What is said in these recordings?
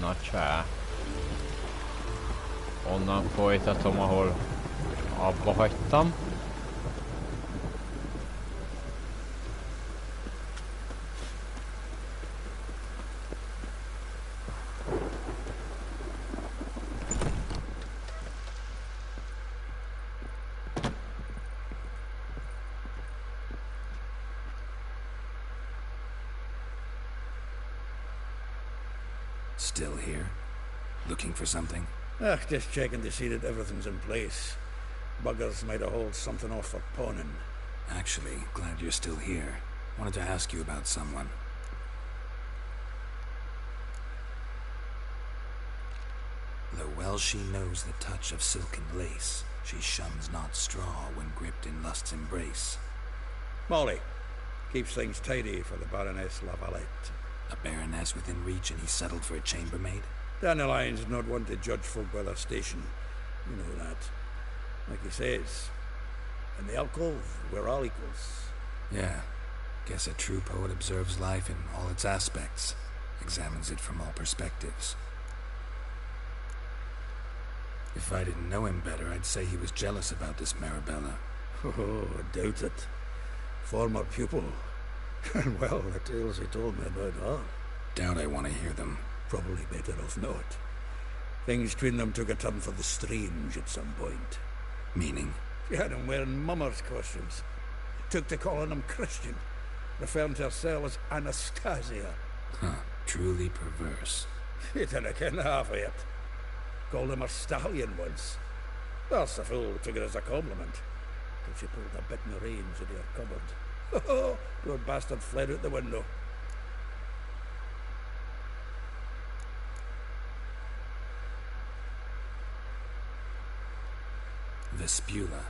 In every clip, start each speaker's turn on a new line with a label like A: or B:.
A: a csá. Onnan folytatom, ahol abba hagytam.
B: Still here? Looking for something?
C: Just checking to see that everything's in place. Buggers might have hauled something off for pawning.
B: Actually, glad you're still here. Wanted to ask you about someone. Though well she knows the touch of silken lace, she shuns not straw when gripped in lust's embrace.
C: Molly. Keeps things tidy for the Baroness Lavalette.
B: A baroness within reach and he settled for a chambermaid?
C: Dandelion's not one to judge folk by their station. You know that. Like he says, in the alcove, we're all equals.
B: Yeah. Guess a true poet observes life in all its aspects, examines it from all perspectives. If I didn't know him better, I'd say he was jealous about this Marabella.
C: Oh, I doubt it. Former pupil. And well, the tales he told me about her.
B: Doubt I want to hear them.
C: Probably better off not. Things between them took a turn for the strange at some point.
B: Meaning?
C: She had him wearing mummers' costumes. Took to calling him Christian. Referring to herself as Anastasia.
B: Huh. Truly perverse.
C: She didn't ken half of it. Called him a stallion once. Well, the fool took it as a compliment. Till she pulled a bit in the reins into her cupboard. Poor bastard fled out the window.
B: Vespula.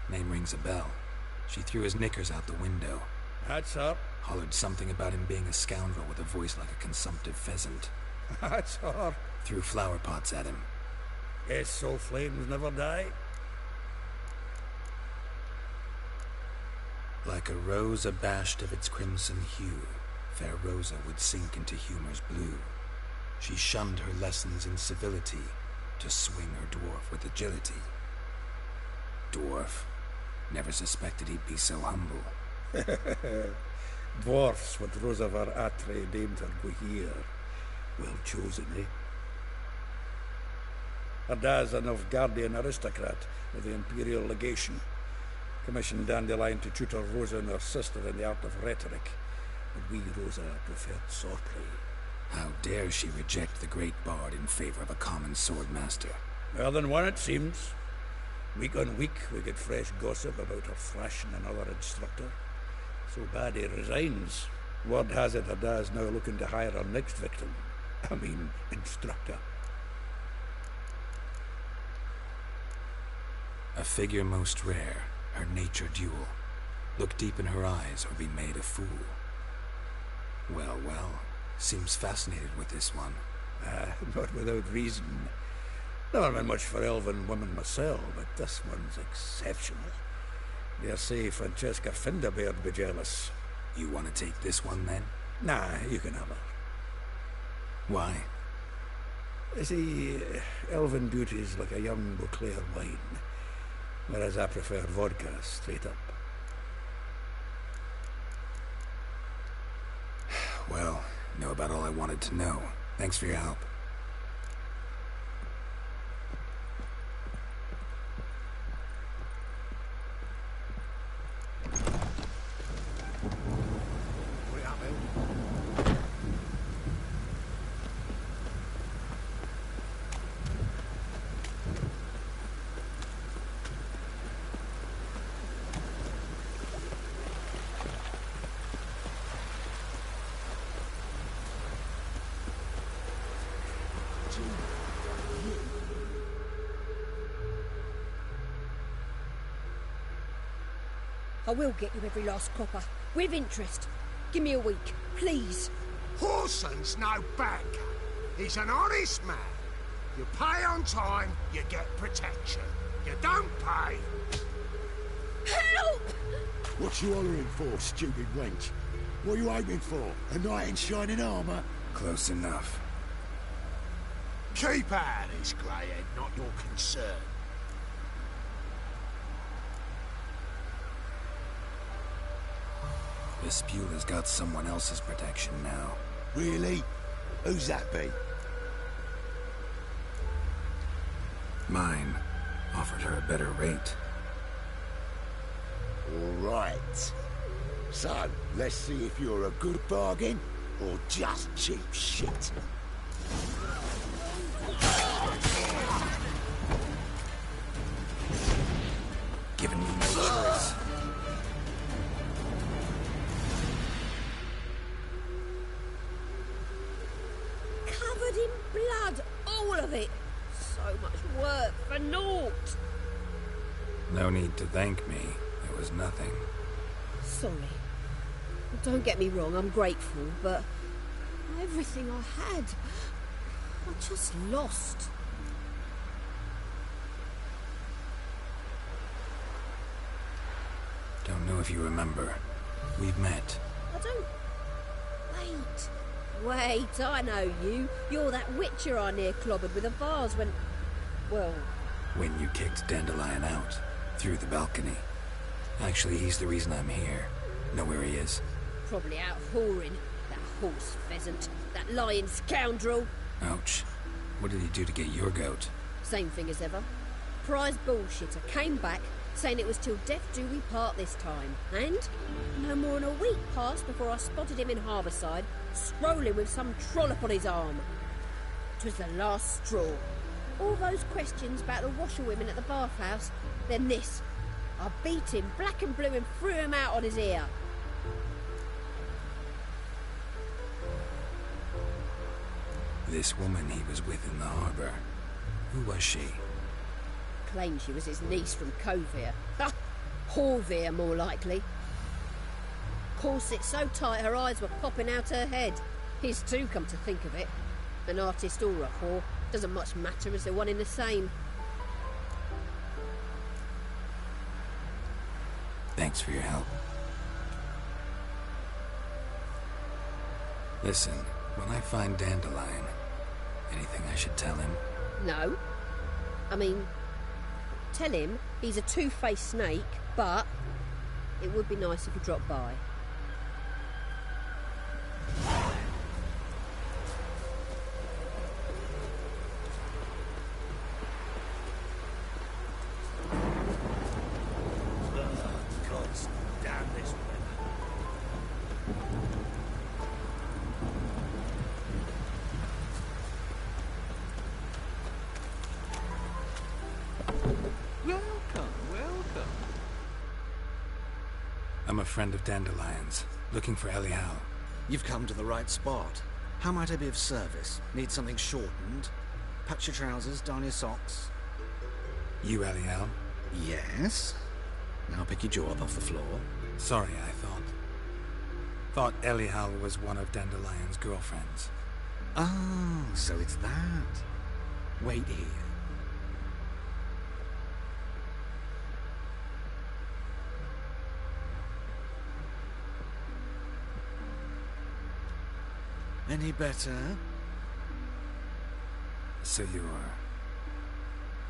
B: Name rings a bell. She threw his knickers out the window.
C: That's her.
B: Hollered something about him being a scoundrel with a voice like a consumptive pheasant.
C: That's her.
B: Threw flower pots at him.
C: Guess so flames never die.
B: Like a rose abashed of its crimson hue, fair Rosa would sink into humor's blue. She shunned her lessons in civility to swing her dwarf with agility. Dwarf. Never suspected he'd be so humble.
C: Dwarfs what Rosavar Atre named her Guhir. Well chosen, eh? Her dad's a Novgardian aristocrat of the Imperial Legation. Commissioned Dandelion to tutor Rosa and her sister in the art of rhetoric. But we, Rosa, preferred swordplay.
B: How dare she reject the great bard in favor of a common swordmaster?
C: More than one, it seems. Week on week, we get fresh gossip about her thrashing another instructor. So bad he resigns. Word has it her dad's now looking to hire her next victim. I mean, instructor.
B: A figure most rare, her nature dual. Look deep in her eyes or be made a fool. Well, well, seems fascinated with this one.
C: Not without reason. Never been much for elven women myself, but this one's exceptional. Dare say Francesca Finderbeard be jealous.
B: You want to take this one then?
C: Nah, you can have her.
B: Why?
C: You see, elven beauty's like a young Beauclair wine, whereas I prefer vodka straight up.
B: Well, know about all I wanted to know. Thanks for your help.
D: I will get you every last copper, with interest. Give me a week, please.
E: Horson's no banker. He's an honest man. You pay on time, you get protection. You don't pay...
D: Help!
F: What you hollering for, stupid wench? What are you aiming for? A knight in shining armor?
B: Close enough.
E: Keep out of this, Greyhead, not your concern.
B: Vespula's got someone else's protection now.
F: Really? Who's that be?
B: Mine offered her a better rate.
F: All right. So, let's see if you're a good bargain or just cheap shit.
B: Given me no choice.
D: Covered in blood, all of it. So much work for naught.
B: No need to thank me. It was nothing.
D: Sorry. Don't get me wrong, I'm grateful, but everything I had, I just lost.
B: Don't know if you remember. We've met.
D: I don't... Wait, I know you. You're that witcher I near clobbered with a vase when... Well...
B: When you kicked Dandelion out. Through the balcony. Actually, he's the reason I'm here. Know where he is?
D: Probably out whoring. That horse pheasant. That lying scoundrel.
B: Ouch. What did he do to get your goat?
D: Same thing as ever. Prize bullshitter came back, saying it was till death do we part this time. And no more than a week passed before I spotted him in Harbourside, strolling with some trollop on his arm. 'Twas the last straw. All those questions about the washerwomen at the bathhouse, then this. I beat him black and blue and threw him out on his ear.
B: This woman he was with in the harbour. Who was she?
D: Claimed she was his niece from Kovir. Ha! Horvir, more likely. Corset so tight her eyes were popping out her head. His too, come to think of it. An artist or a whore. Doesn't much matter as they're one in the same.
B: Thanks for your help. Listen, when I find Dandelion, anything I should tell him?
D: No. I mean, tell him he's a two-faced snake, but it would be nice if he dropped by.
C: Gods damn this weather.
G: Welcome.
B: I'm a friend of Dandelion's, looking for Elial.
G: You've come to the right spot. How might I be of service? Need something shortened? Patch your trousers, darn your socks.
B: You Elial?
G: Yes? Now pick your jaw up off the floor.
B: Sorry, I thought Elial was one of Dandelion's girlfriends.
G: Oh, so it's that. Wait here. Any better?
B: So you're...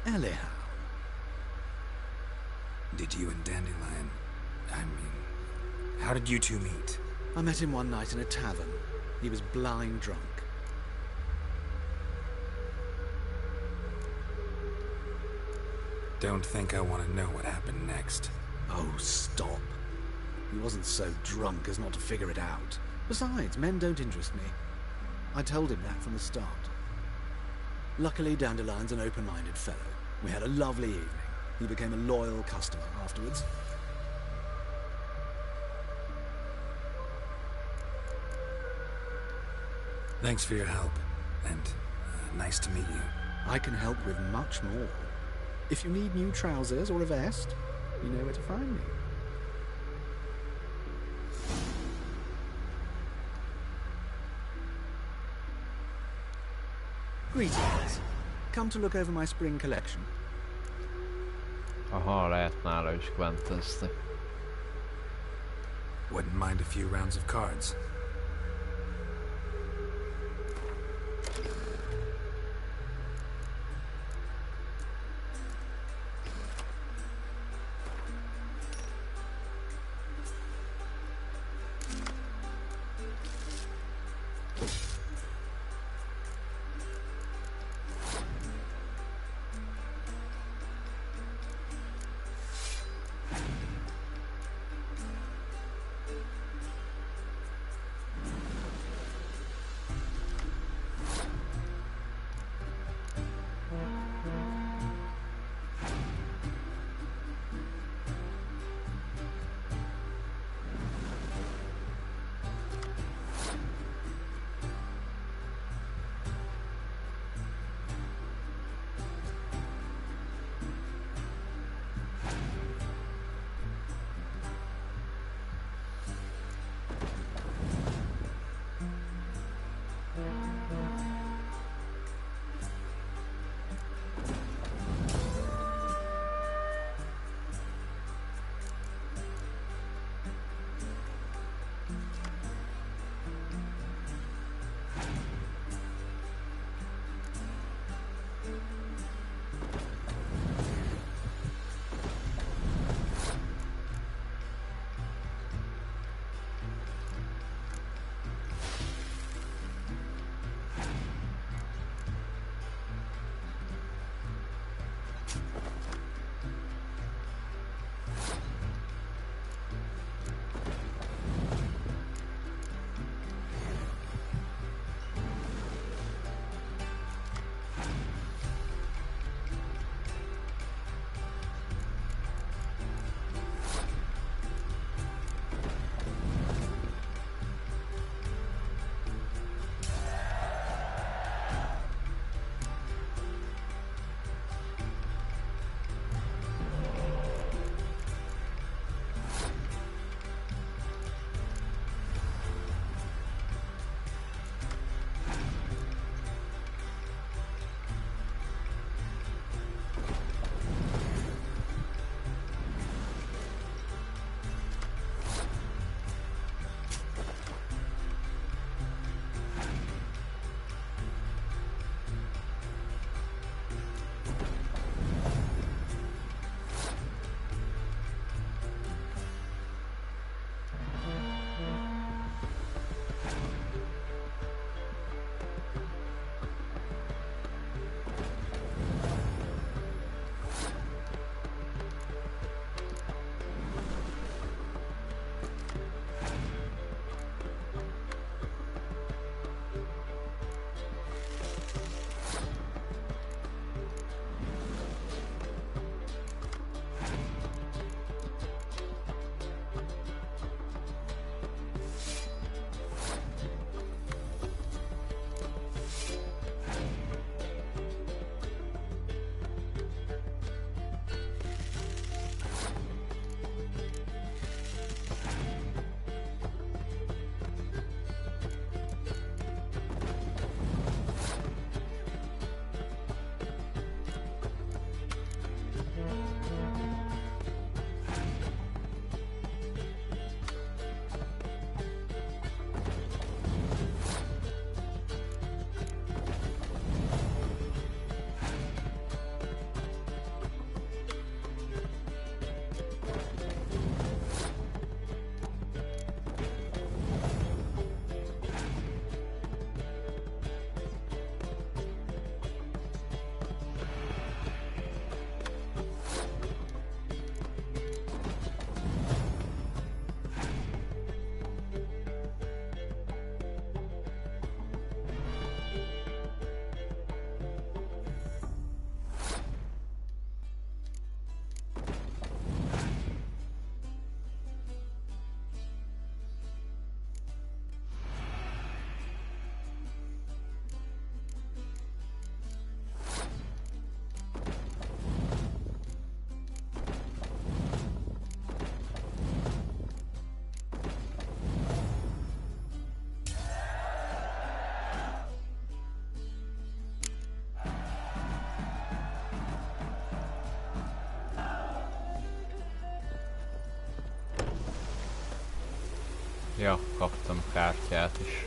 G: Elial.
B: Did you and Dandelion... I mean... How did you two meet?
G: I met him one night in a tavern. He was blind drunk.
B: Don't think I want to know what happened next.
G: Oh, stop. He wasn't so drunk as not to figure it out. Besides, men don't interest me. I told him that from the start. Luckily, Dandelion's an open-minded fellow. We had a lovely evening. He became a loyal customer afterwards.
B: Thanks for your help, and nice to meet you.
G: I can help with much more. If you need new trousers or a vest, you know where to find me. Greetings. Come to look over my spring collection.
A: Aha, lät nära väntas det.
B: Wouldn't mind a few rounds of cards.
A: Ja, kaptam kártyát is.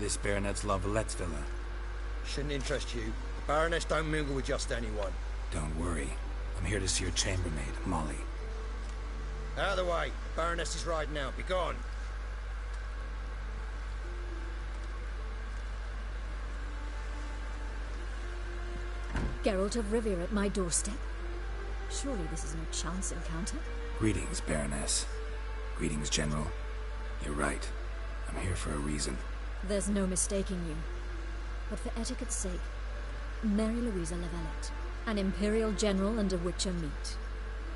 B: This Baronet's La Valette's villa.
H: Shouldn't interest you. The Baroness don't mingle with just anyone.
B: Don't worry. I'm here to see your chambermaid, Molly.
H: Out of the way. Baroness is riding out. Be gone.
I: Geralt of Rivia at my doorstep? Surely this is no chance encounter.
B: Greetings, Baroness. Greetings, General. You're right. I'm here for a reason.
I: There's no mistaking you. But for etiquette's sake, Mary Louisa La Valette, an Imperial General and a Witcher meet,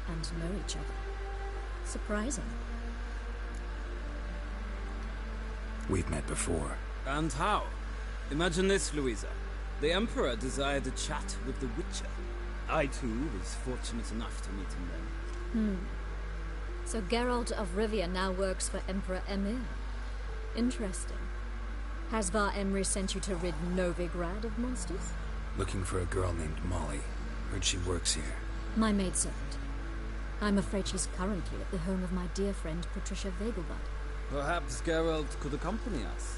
I: and know each other. Surprising.
B: We've met before.
J: And how? Imagine this, Louisa. The Emperor desired a chat with the Witcher. I, too, was fortunate enough to meet him then.
I: So Geralt of Rivia now works for Emperor Emhyr. Interesting. Has Var Emreis sent you to rid Novigrad of monsters?
B: Looking for a girl named Molly. Heard she works here.
I: My maidservant. I'm afraid she's currently at the home of my dear friend Patricia Vegelbud.
J: Perhaps Geralt could accompany us.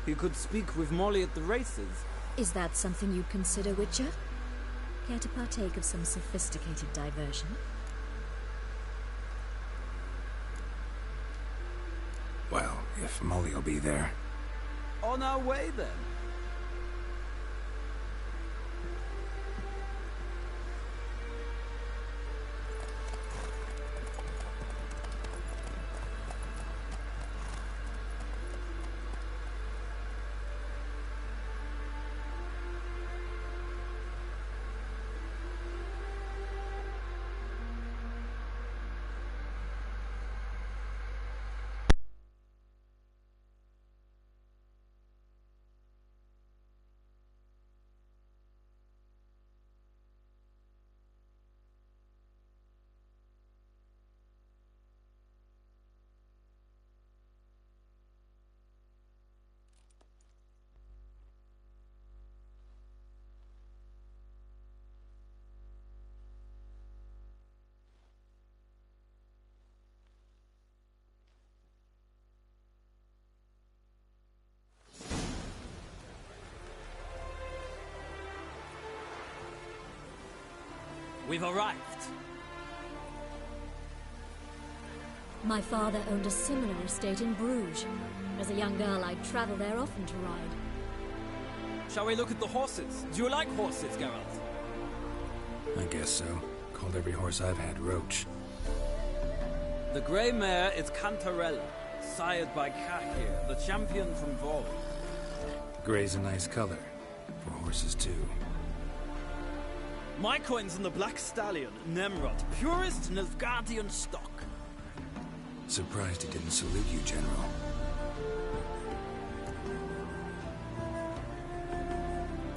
J: He could speak with Molly at the races.
I: Is that something you'd consider, Witcher? Care to partake of some sophisticated diversion?
B: Well, if Molly'll be there.
J: On our way, then. We've arrived.
I: My father owned a similar estate in Bruges. As a young girl, I'd travel there often to ride.
J: Shall we look at the horses? Do you like horses, Geralt?
B: I guess so. Called every horse I've had Roach.
J: The grey mare is Cantarella, sired by Kahir, the champion from Vol.
B: Gray's a nice color. For horses, too.
J: My coin's in the Black Stallion, Nemrod, purest Nilfgaardian stock.
B: Surprised he didn't salute you, General.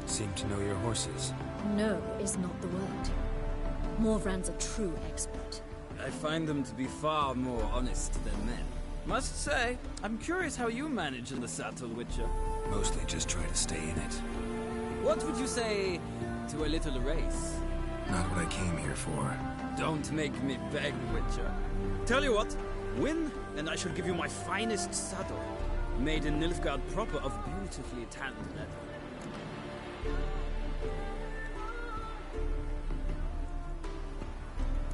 B: Seem to know your horses.
I: No is not the word. Morvran's a true expert.
J: I find them to be far more honest than men. Must say, I'm curious how you manage in the saddle, Witcher.
B: Mostly just try to stay in it.
J: What would you say to a little race?
B: Not what I came here for.
J: Don't make me beg, Witcher. Tell you what, win, and I shall give you my finest saddle. Made in Nilfgaard proper of beautifully tanned leather.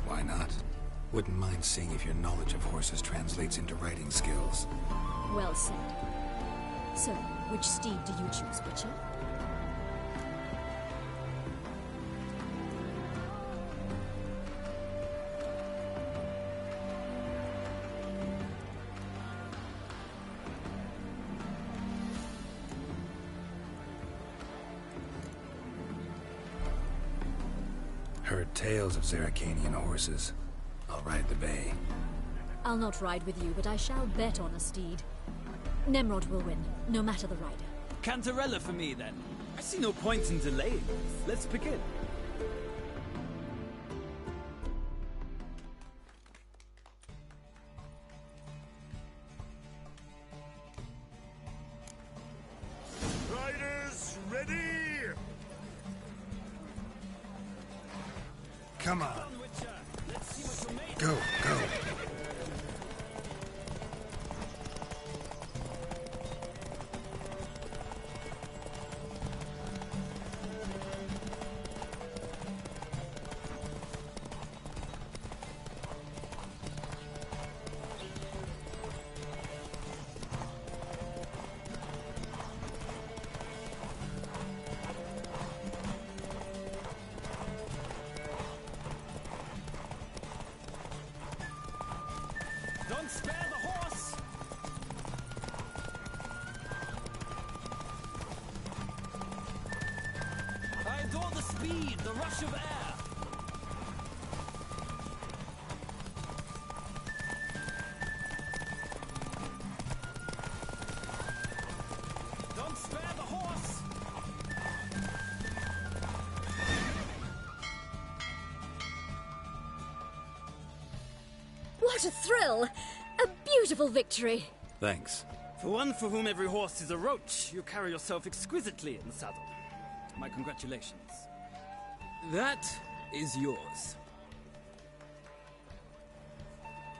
B: Why not? Wouldn't mind seeing if your knowledge of horses translates into riding skills.
I: Well said. So, which steed do you choose, Witcher?
B: Heard tales of Zerrikanian horses. I'll ride the bay.
I: I'll not ride with you, but I shall bet on a steed. Nemrod will win, no matter the rider.
J: Cantarella for me, then. I see no point in delaying this. Let's begin.
E: Riders, ready? Come on. Go, go.
J: speed, the rush of air. Don't spare the horse.
I: What a thrill! A beautiful victory!
B: Thanks.
J: For one for whom every horse is a roach, you carry yourself exquisitely in the saddle. My congratulations. That is yours.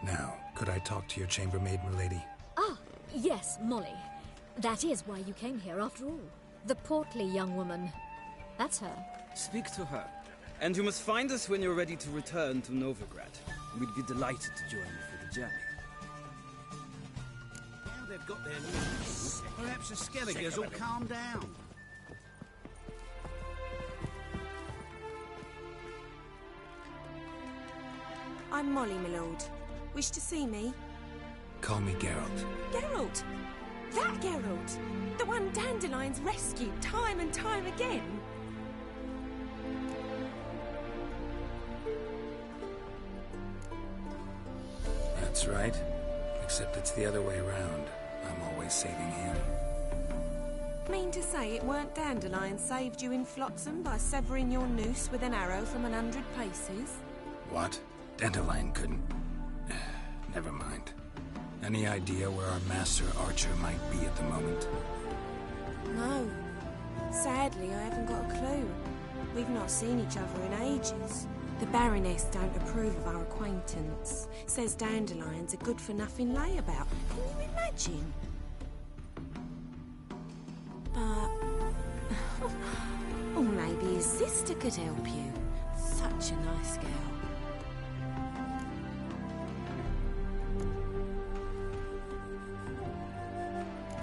B: Now, could I talk to your chambermaid, milady?
I: Ah, yes, Molly. That is why you came here after all. The portly young woman. That's her.
J: Speak to her. And you must find us when you're ready to return to Novigrad. We'd be delighted to join you for the journey.
K: Now they've got their news, perhaps the Skelligers will calm down.
L: I'm Molly, my lord. Wish to see me?
B: Call me Geralt.
L: Geralt! That Geralt! The one Dandelion's rescued time and time again!
B: That's right. Except it's the other way around. I'm always saving him.
L: Mean to say it weren't Dandelion saved you in Flotsam by severing your noose with an arrow from 100 paces?
B: What? Dandelion couldn't... Never mind. Any idea where our master archer might be at the moment?
L: No. Sadly, I haven't got a clue. We've not seen each other in ages. The Baroness don't approve of our acquaintance. Says Dandelion's a good-for-nothing layabout. Can you imagine? But... or maybe his sister could help you. Such a nice girl.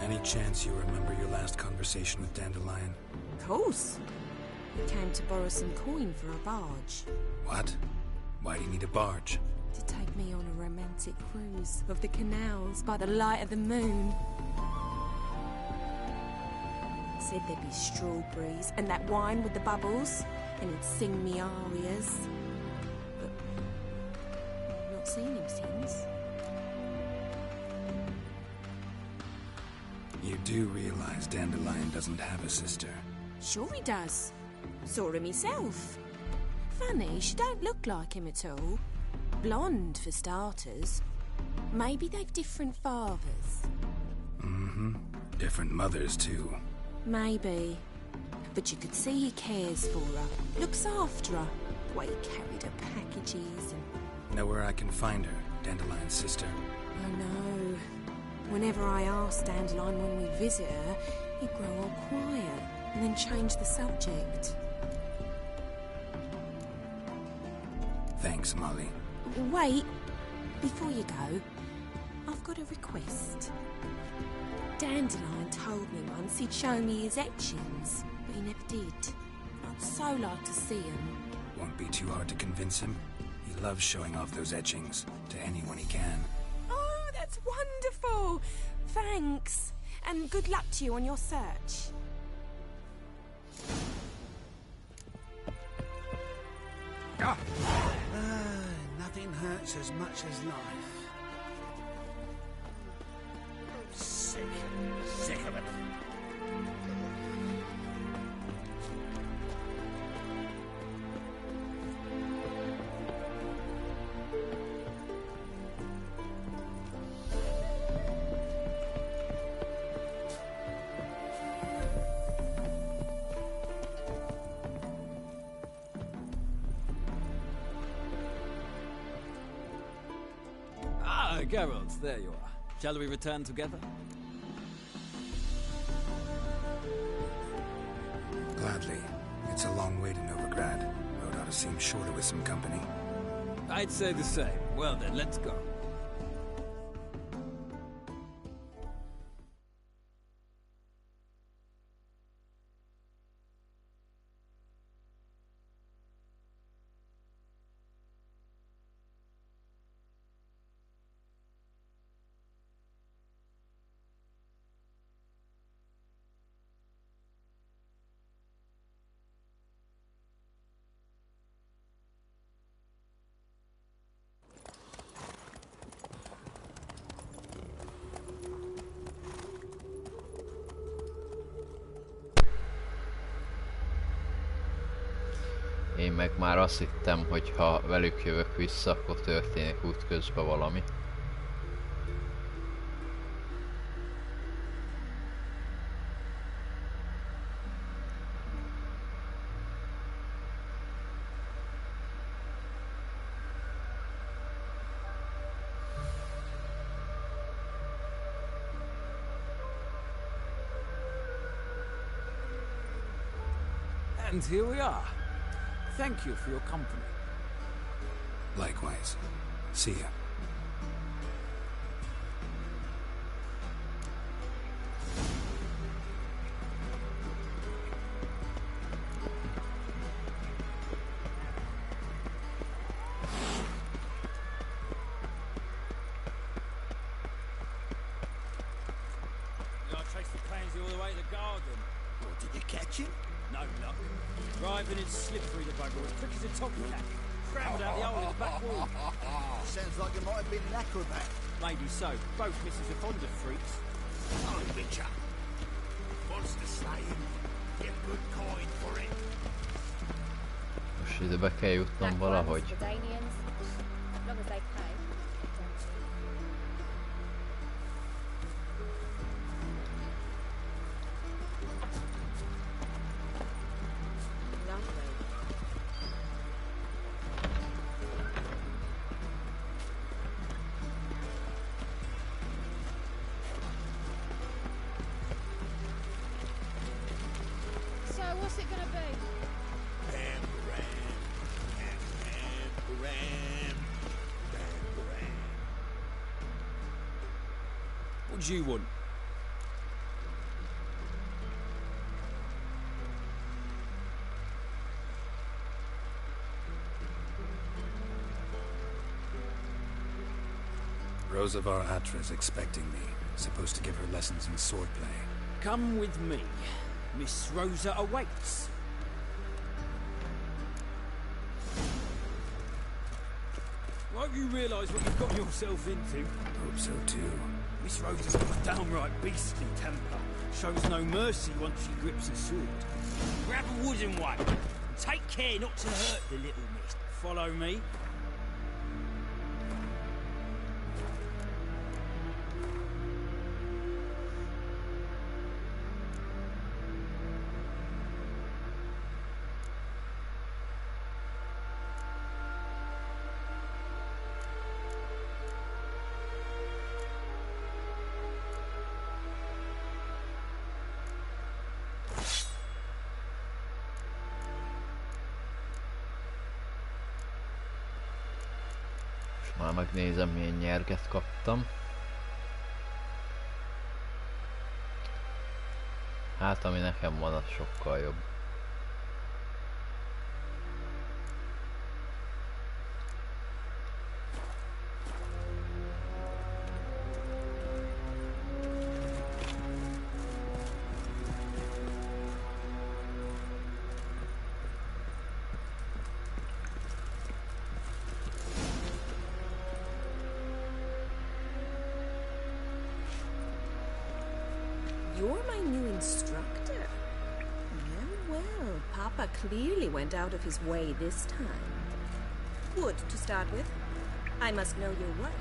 B: Any chance you remember your last conversation with Dandelion?
L: Of course. He came to borrow some coin for a barge.
B: What? Why do you need a barge?
L: To take me on a romantic cruise of the canals by the light of the moon. Said there'd be strawberries and that wine with the bubbles, and he'd sing me arias. But I've not seen him since.
B: You do realize Dandelion doesn't have a sister?
L: Sure he does. Saw him himself. Funny, she don't look like him at all. Blonde, for starters. Maybe they've different fathers.
B: Mm-hmm. Different mothers, too.
L: Maybe. But you could see he cares for her. Looks after her. The way he carried her packages and...
B: Know where I can find her, Dandelion's sister?
L: I know. Whenever I ask Dandelion when we visit her, he'd grow all quiet and then change the subject.
B: Thanks, Molly.
L: Wait, before you go, I've got a request. Dandelion told me once he'd show me his etchings, but he never did. I'd so like to see them.
B: Won't be too hard to convince him. He loves showing off those etchings to anyone he can.
L: Oh, that's wonderful! Thanks, and good luck to you on your search.
K: Nothing hurts as much as life.
C: Sick. Sick of it.
J: Geralt, there you are. Shall we return together?
B: Gladly. It's a long way to Novigrad. Road ought to seem shorter with some company.
J: I'd say the same. Well then, let's go.
A: meg már azt hittem, hogy ha velük jövök vissza, akkor történik útközben valami.
K: And here we are. Thank you for your company.
B: Likewise. See ya.
J: I traced the pansy all the way to the garden.
F: Or did you catch him?
J: No luck. Driving in slippery, the bugger, as quick as a tomcat. Scrambled out the hole in the back wall.
F: Sounds like you might have been an acrobat.
J: Maybe so. Both misses are fond of freaks.
F: Oh, Richard. Wants the same. Get good coin for it.
A: Most ide be kell jutnom valahogy.
D: The Danians, as long as they pay.
M: So what's it gonna be?
J: What do you want?
B: Rosa var Atra's expecting me. Supposed to give her lessons in swordplay.
J: Come with me. Miss Rosa awaits. I hope you realise what you've got yourself into.
B: Hope so too.
J: Miss Rosa's got a downright beastly temper. Shows no mercy once she grips a sword. Grab a wooden one. And take care not to hurt the little miss. Follow me.
A: Már megnézem, milyen nyerget kaptam. Hát ami nekem van, az sokkal jobb.
L: You're my new instructor. Well, well, Papa clearly went out of his way this time. Wood, to start with. I must know your work.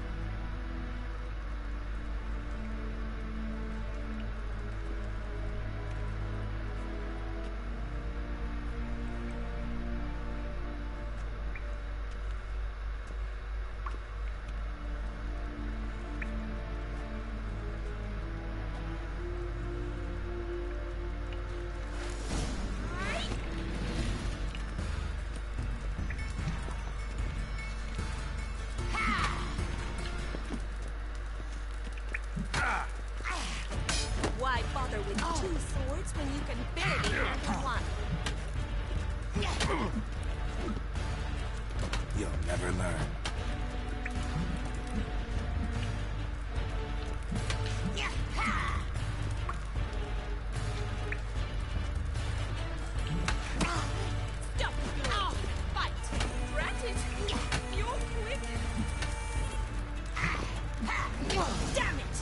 L: Why bother with two swords when you can barely handle one?
B: You'll never learn.
L: Stop your fight! Drat it! You're quick! Damn it!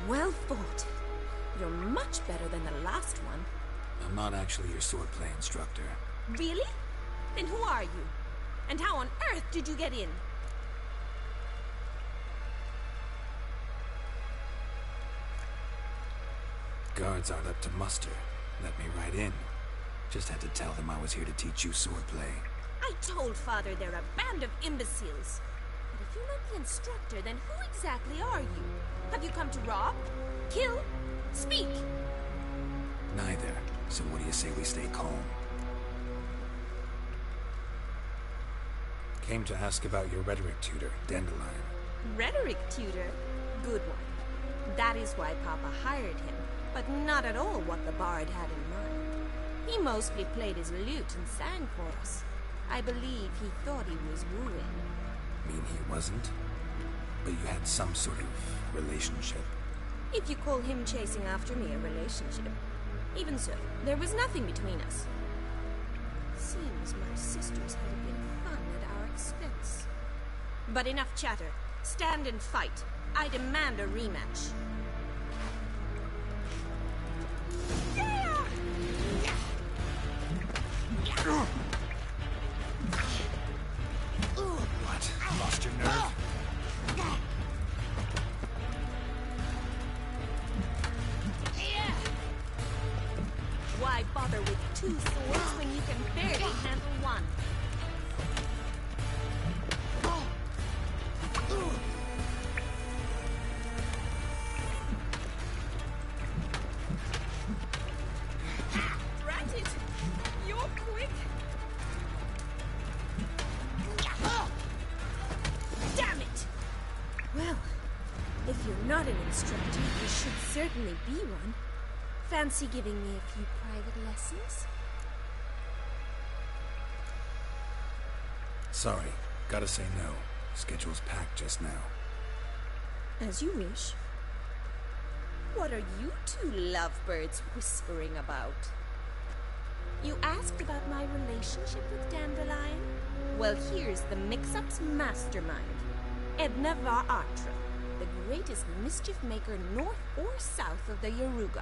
L: Well fought. You're much better than the last one.
B: A I'm not actually your swordplay instructor.
L: Really? Then who are you? And how on earth did you get in?
B: Guards aren't up to muster. Let me right in. Just had to tell them I was here to teach you swordplay.
L: I told Father they're a band of imbeciles. But if you're not the instructor, then who exactly are you? Have you come to rob? Kill? Speak?
B: Neither. So what do you say we stay calm? Came to ask about your rhetoric tutor, Dandelion.
L: Rhetoric tutor? Good one. That is why Papa hired him, but not at all what the bard had in mind. He mostly played his lute and sang for us. I believe he thought he was wooing.
B: Mean he wasn't? But you had some sort of relationship.
L: If you call him chasing after me a relationship. Even so, there was nothing between us. Seems my sisters had a bit of fun at our expense. But enough chatter. Stand and fight. I demand a rematch.
B: What? Lost your nerve?
L: Why bother with two swords when you can barely handle one? Drat it! You're quick! Damn it! Well, if you're not an instructor, you should certainly be one. Fancy giving me a few private lessons?
B: Sorry, gotta say no. Schedule's packed just now.
L: As you wish. What are you two lovebirds whispering about? You asked about my relationship with Dandelion? Well, here's the mix-up's mastermind. Edna var Atra, the greatest mischief maker north or south of the Yaruga.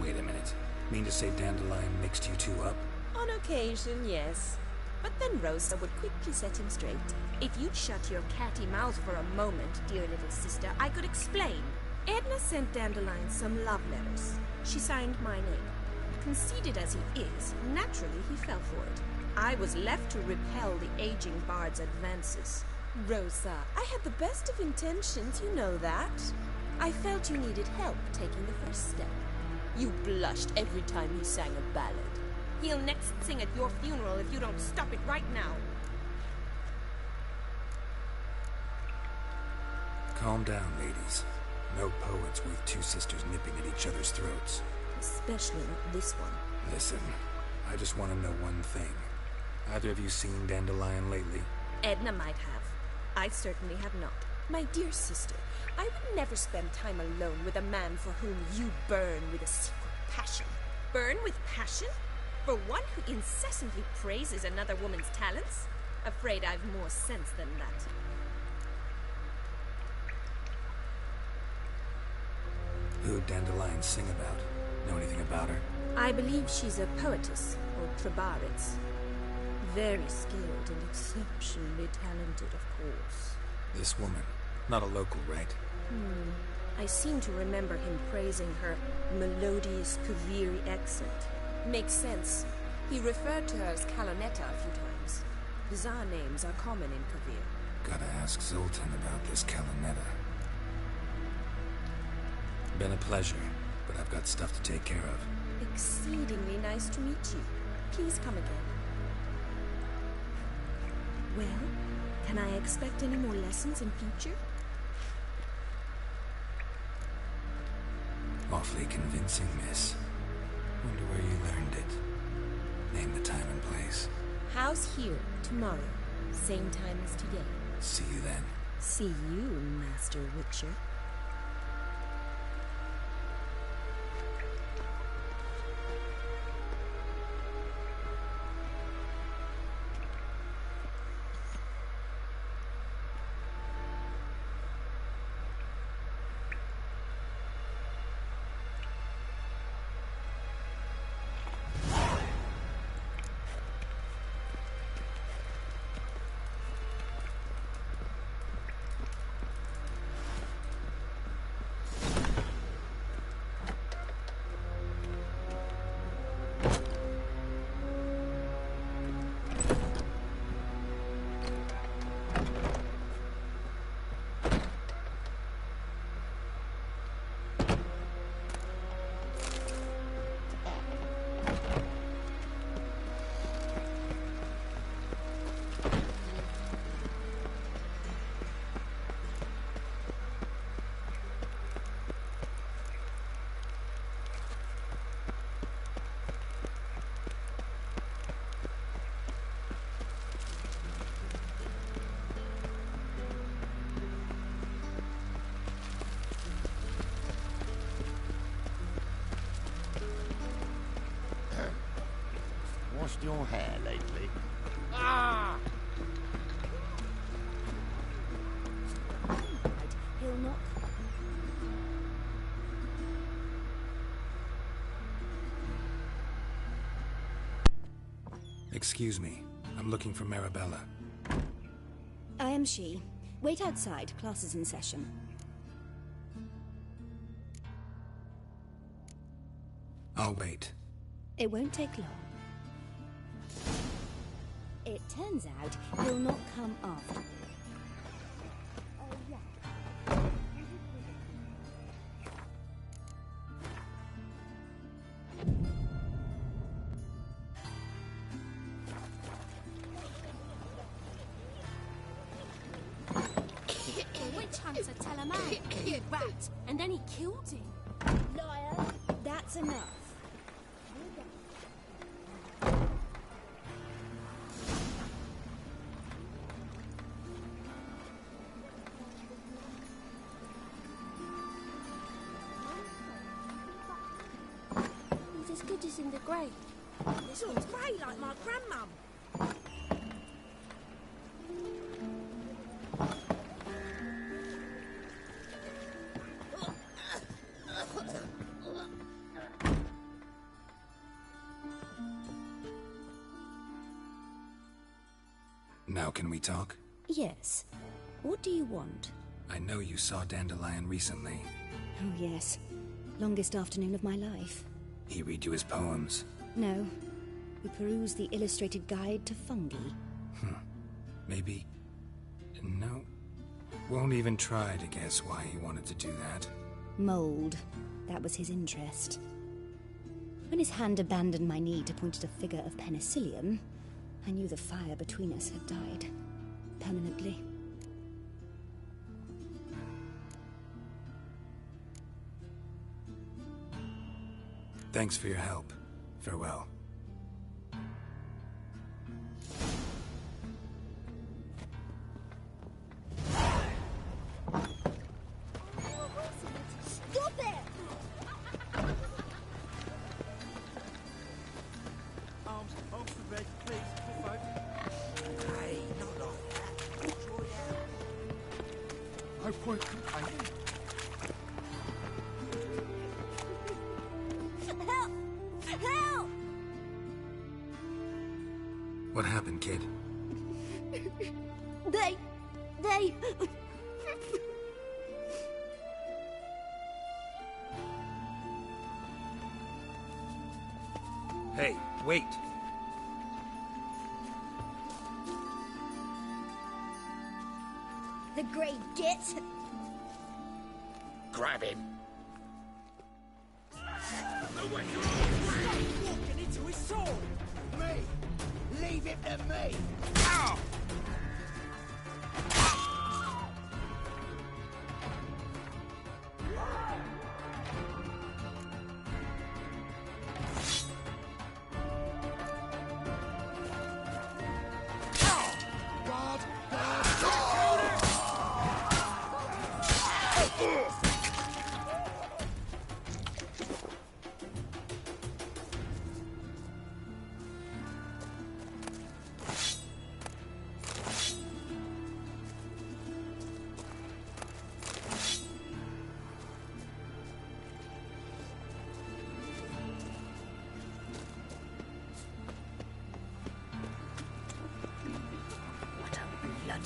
B: Wait a minute. Mean to say Dandelion mixed you two up?
L: On occasion, yes. But then Rosa would quickly set him straight. If you'd shut your catty mouth for a moment, dear little sister, I could explain. Edna sent Dandelion some love letters. She signed my name. Conceited as he is, naturally he fell for it. I was left to repel the aging bard's advances. Rosa, I had the best of intentions, you know that. I felt you needed help taking the first step. You blushed every time he sang a ballad. He'll next sing at your funeral if you don't stop it right now.
B: Calm down, ladies. No poet's worth two sisters nipping at each other's throats.
L: Especially not this one.
B: Listen, I just want to know one thing. Either of you seen Dandelion lately?
L: Edna might have. I certainly have not. My dear sister, I would never spend time alone with a man for whom you burn with a secret passion. Burn with passion? For one who incessantly praises another woman's talents? Afraid I've more sense than that.
B: Who'd Dandelion sing about? Know anything about her?
L: I believe she's a poetess, or trebarets. Very skilled and exceptionally talented, of course.
B: This woman. Not a local, right?
L: I seem to remember him praising her melodious Kaviri accent. Makes sense. He referred to her as Kalonetta a few times. Bizarre names are common in Kavir.
B: Gotta ask Zoltan about this Kalonetta. Been a pleasure, but I've got stuff to take care of.
L: Exceedingly nice to meet you. Please come again. Well, can I expect any more lessons in future?
B: Awfully convincing, miss. Wonder where you learned it. Name the time and place.
L: House here, tomorrow. Same time as today.
B: See you then.
L: See you, Master Witcher.
F: brushed your hair lately?
E: Ah!
D: He'll not.
B: Excuse me. I'm looking for Marabella.
N: I am she. Wait outside. Class is in session.
B: I'll wait.
N: It won't take long. It turns out he'll not come after. Oh, yeah.
L: The witch hunter tell a man, you rat, and then he killed him.
N: Liar! That's enough.
L: He's as good as in the grave.
D: This one's grey like my grandmum.
B: Now can we talk?
N: Yes. What do you want?
B: I know you saw Dandelion recently.
N: Oh, yes. Longest afternoon of my life.
B: He read you his poems.
N: No. We perused the illustrated guide to fungi.
B: Maybe... No. Won't even try to guess why he wanted to do that.
N: Mold. That was his interest. When his hand abandoned my knee to point at a figure of penicillium, I knew the fire between us had died. Permanently.
B: Thanks for your help. Farewell.
D: Stop it!
E: Arms for bed, please, for folk. Hey, not like that. Draw it out. No point complaining.
D: Help! Help!
B: What happened, kid?
D: They...
B: Hey, wait!
D: The grey git!
F: Grab him.
E: Walking into his sword!
F: Me! Leave him to me!
E: Ow!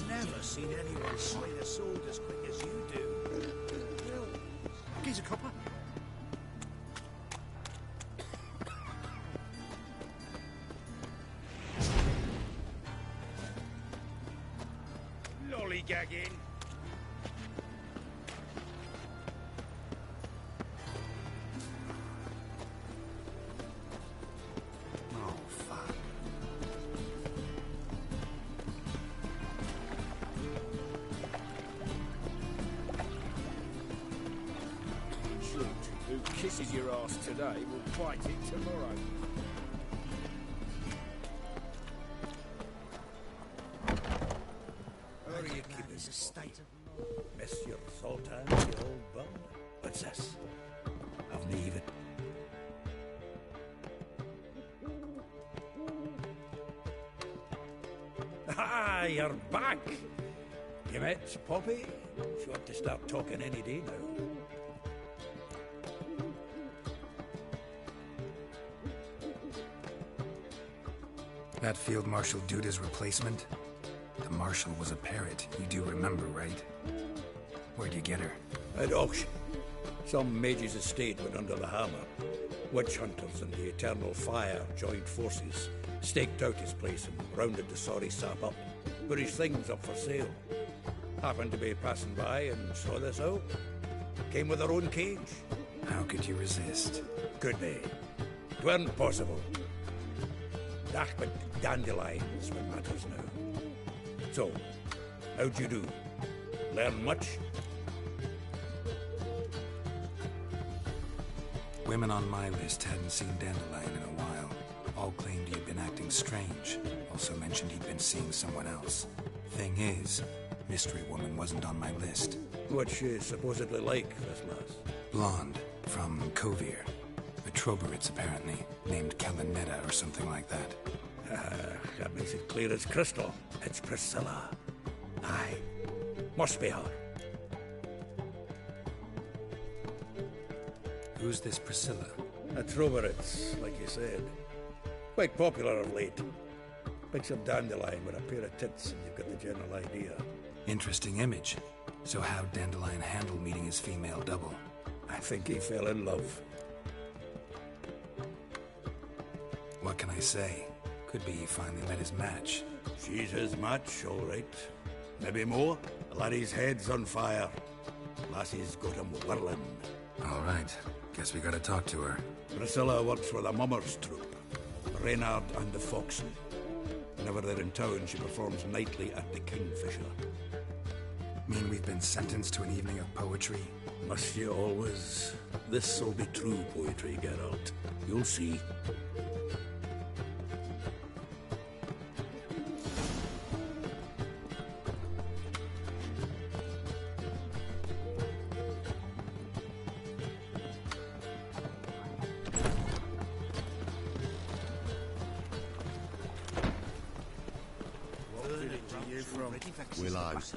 C: Never seen anyone swing a sword as quick as you do. Well, here's a copper.
E: Lollygagging.
B: Oh, fuck.
J: Shoot, who kisses your ass today will bite it tomorrow.
C: Where are you keeping his estate? Monsieur Sultan, the old bum. What's this? I've leave it. Ah, you're back. You met Poppy? She ought to start talking any day now.
B: That Field Marshal Duda's replacement? The Marshal was a parrot, you do remember, right? Where'd you get her?
C: At auction. Some mage's estate went under the hammer. Witch hunters and the Eternal Fire joined forces, staked out his place and rounded the sorry sap up. Put his things up for sale. Happened to be passing by and saw this out. Came with her own cage.
B: How could you resist?
C: Could be. Tweren't possible. Ach, but dandelions what matters now. So, how'd you do? Learn much?
B: Women on my list hadn't seen Dandelion in a while. All claimed he'd been acting strange. Also mentioned he'd been seeing someone else. Thing is, Mystery Woman wasn't on my list.
C: What's she supposedly like, this lass?
B: Blonde, from Kovir. A Troberitz, apparently, named Kalinetta or something like that.
C: That makes it clear as crystal. It's Priscilla. Aye. Must be her.
B: Who's this Priscilla?
C: A Troberitz, like you said. Quite popular of late. Picture Dandelion with a pair of tits and you've got the general idea.
B: Interesting image. So how'd Dandelion handle meeting his female double?
C: I think he fell in love.
B: What can I say? Could be he finally met his match.
C: She's his match, all right. Maybe more. The laddie's head's on fire. Lassie's got him whirling.
B: All right. Guess we gotta talk to her.
C: Priscilla works for the Mummers troupe. Reynard and the Foxen. Whenever they're in town, she performs nightly at the Kingfisher.
B: Mean we've been sentenced to an evening of poetry?
C: Must you always? This'll be true poetry, Geralt. You'll see.
F: Willows.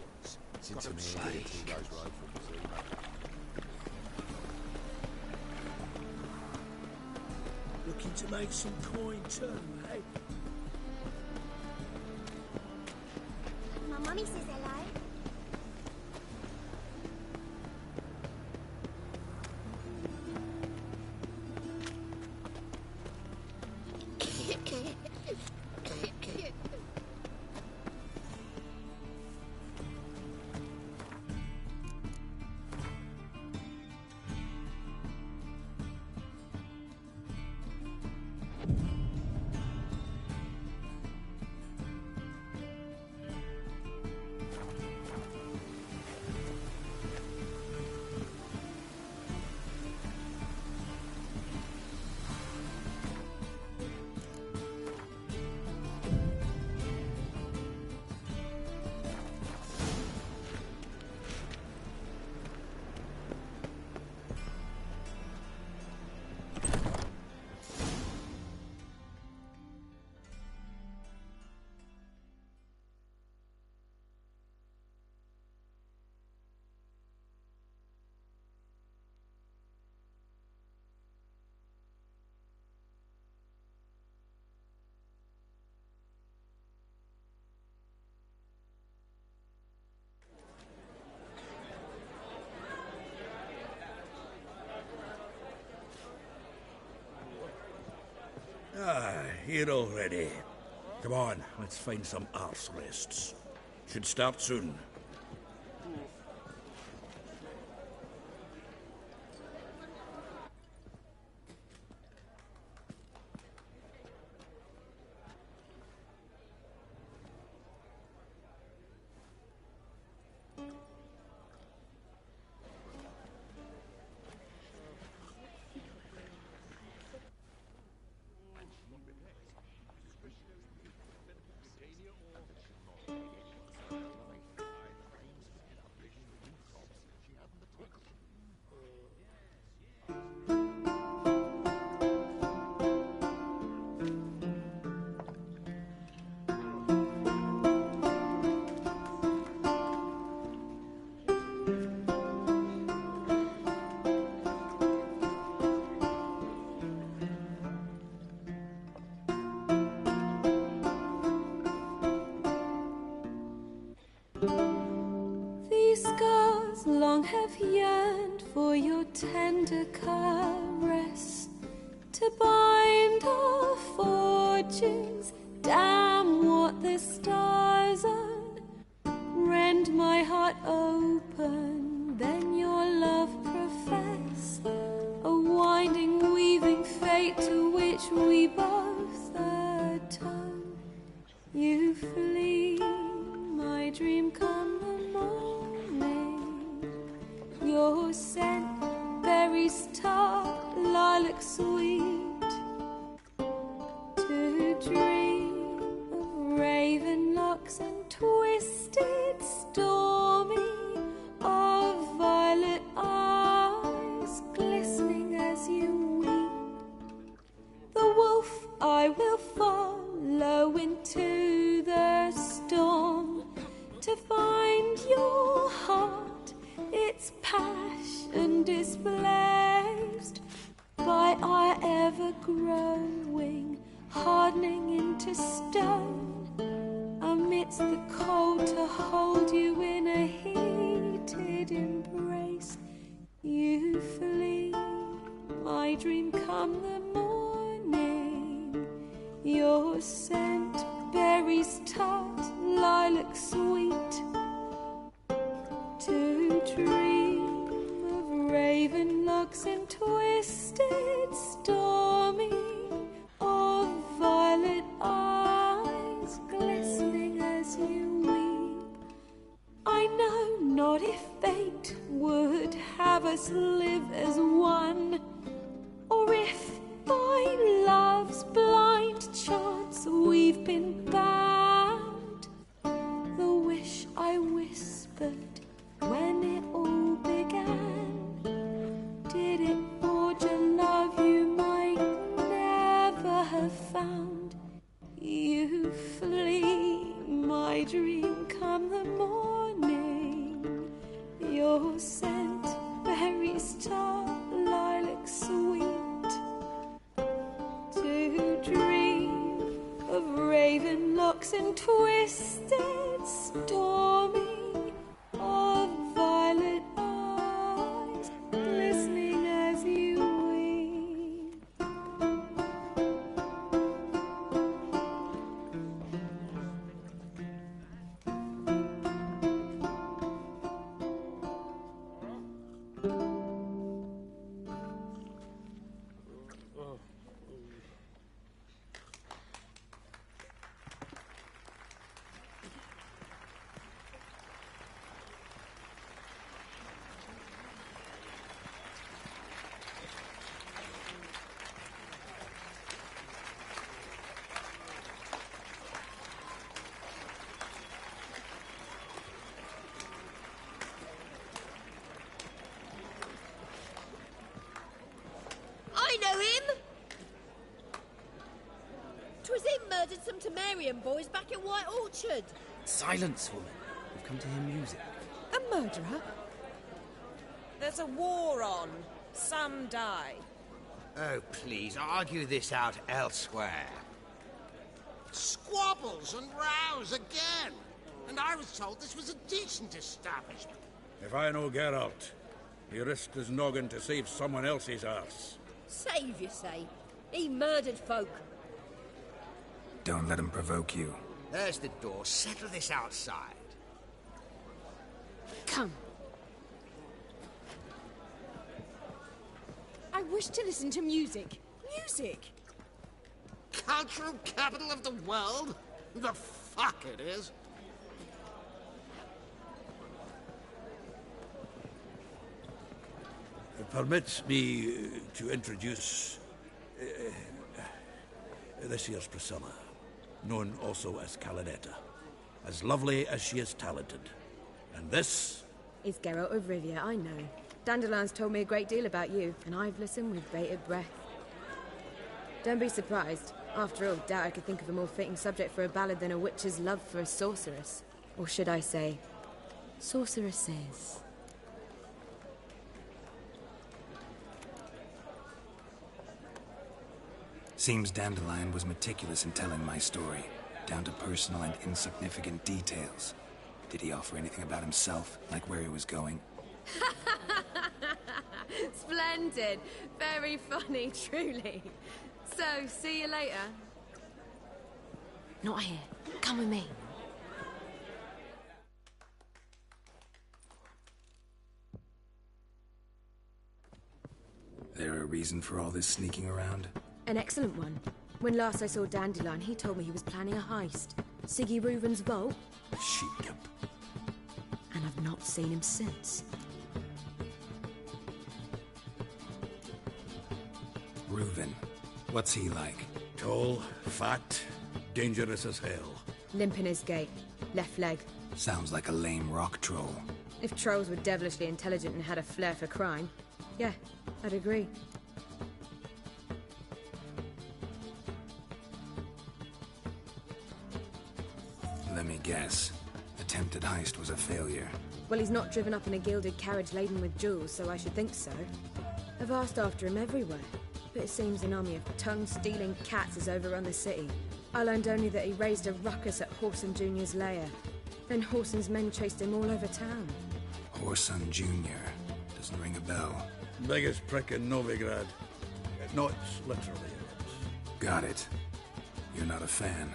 F: Since I'm here, he goes right from the sea.
O: Looking to make some coin too, eh?
P: My mummy says hello.
C: Ah, here already. Come on, let's find some arse rests. Should start soon.
L: have yearned for your tender caress, to bind our fortunes. Damn what the stars rend my heart open, then your love profess, a winding, weaving fate to which we both atone. You flee, my dream come the morning, your scent, berries tart, lilac sweet, to dream of raven locks and twisted, stormy, of violet eyes glistening as you weep. The wolf I will follow into the storm, to find your heart, its passion displaced by our ever-growing, hardening into stone, amidst the cold, to hold you in a heated embrace. You flee, my dream come the morning, your scent, berries tart, lilac sweet, to dream of raven locks and twisted, stormy, of violet eyes glistening as you weep. I know not if fate would have us live as one, or if by love's blind chance we've been bound. The wish I whispered when it all began, did it forge a love you might never have found? You flee, my dream come the morning, your scent, berries tart, lilac sweet, to dream of raven locks and twisted, stormy, of violet eyes glistening as you weep.
D: I know him! 'Twas him murdered some Temerian boys back in White Orchard.
J: Silence, woman. We've come to hear music.
Q: A murderer? There's a war on. Some die.
F: Oh, please, argue this out elsewhere.
E: Squabbles and rows again. And I was told this was a decent establishment.
C: If I know Geralt, he risked his noggin to save someone else's arse.
D: Save, you say? He murdered folk.
B: Don't let him provoke you.
F: There's the door. Settle this outside.
Q: Come. I wish to listen to music. Music!
E: Cultural capital of the world? The fuck it is.
C: Permit me to introduce this here's Priscilla, known also as Calinetta, as lovely as she is talented. And this
R: is Geralt of Rivia, I know. Dandelion's told me a great deal about you, and I've listened with bated breath. Don't be surprised. After all, doubt I could think of a more fitting subject for a ballad than a witch's love for a sorceress. Or should I say, sorceresses.
B: Seems Dandelion was meticulous in telling my story, down to personal and insignificant details. Did he offer anything about himself, like where he was going?
R: Splendid. Very funny, truly. So, see you later.
L: Not here. Come with me.
B: There a reason for all this sneaking around?
R: An excellent one. When last I saw Dandelion, he told me he was planning a heist. Siggy Reuven's vault.
B: Sheep.
R: And I've not seen him since.
B: Reuven. What's he like?
C: Tall, fat, dangerous as hell.
R: Limp in his gait. Left leg.
B: Sounds like a lame rock troll.
R: If trolls were devilishly intelligent and had a flair for crime, yeah, I'd agree.
B: Let me guess. Attempted heist was a failure.
R: Well, he's not driven up in a gilded carriage laden with jewels, so I should think so. I've asked after him everywhere, but it seems an army of tongue-stealing cats has overrun the city. I learned only that he raised a ruckus at Whoreson Jr.'s lair. Then Whoreson's men chased him all over town.
B: Whoreson Jr. Doesn't ring a bell.
C: Biggest prick in Novigrad. No, it's literally it.
B: Got it. You're not a fan.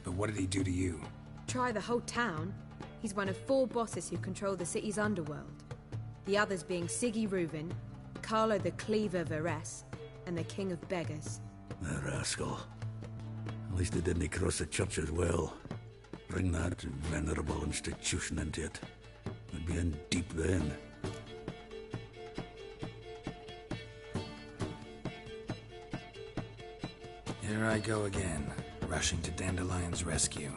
B: But what did he do to you?
R: Try the whole town. He's one of 4 bosses who control the city's underworld. The others being Siggy Reuven, Carlo the Cleaver Varese, and the King of Beggars.
C: The rascal. At least he didn't cross the church as well. Bring that venerable institution into it. We'd be in deep then.
B: Here I go again, rushing to Dandelion's rescue.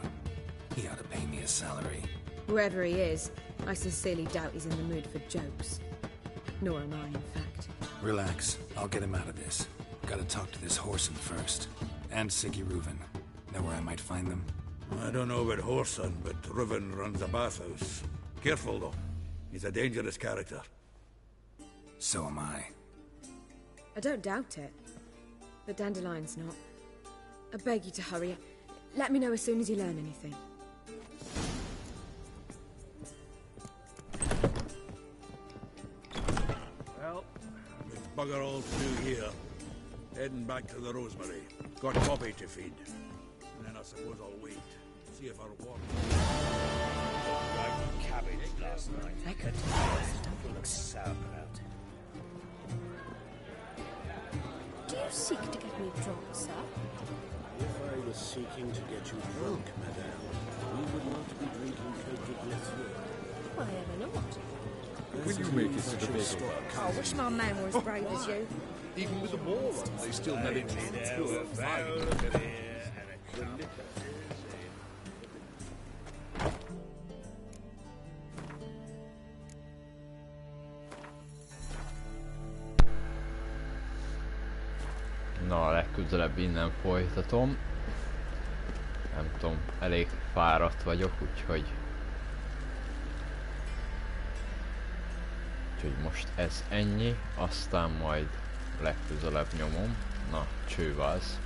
B: He ought to pay me a salary.
R: Whoever he is, I sincerely doubt he's in the mood for jokes. Nor am I, in fact.
B: Relax. I'll get him out of this. Gotta talk to this Whoreson first. And Siggy Reuven. Know where I might find them?
C: I don't know about Whoreson, but Reuven runs a bathhouse. Careful, though. He's a dangerous character.
B: So am I.
R: I don't doubt it. But Dandelion's not. I beg you to hurry. Let me know as soon as you learn anything.
C: Well, there's bugger all to do here. Heading back to the Rosemary. Got Poppy to feed. And then I suppose I'll wait. See if our water...
O: Right cabbage last night.
Q: I could
O: Don't look sauerkraut.
D: Do you seek to get me drunk, sir?
O: If I was seeking to get you drunk, madame, we would not be drinking Cedric Lethierry.
D: Why ever not?
S: Will you make it to the bagel?
Q: I wish my man were as brave as you.
S: Even with the war on, they still manage to do a fine.
A: Na, legközelebb innen folytatom. Nem tudom, elég fáradt vagyok, úgyhogy most ez ennyi, aztán majd legközelebb nyomom. Na, csőváz.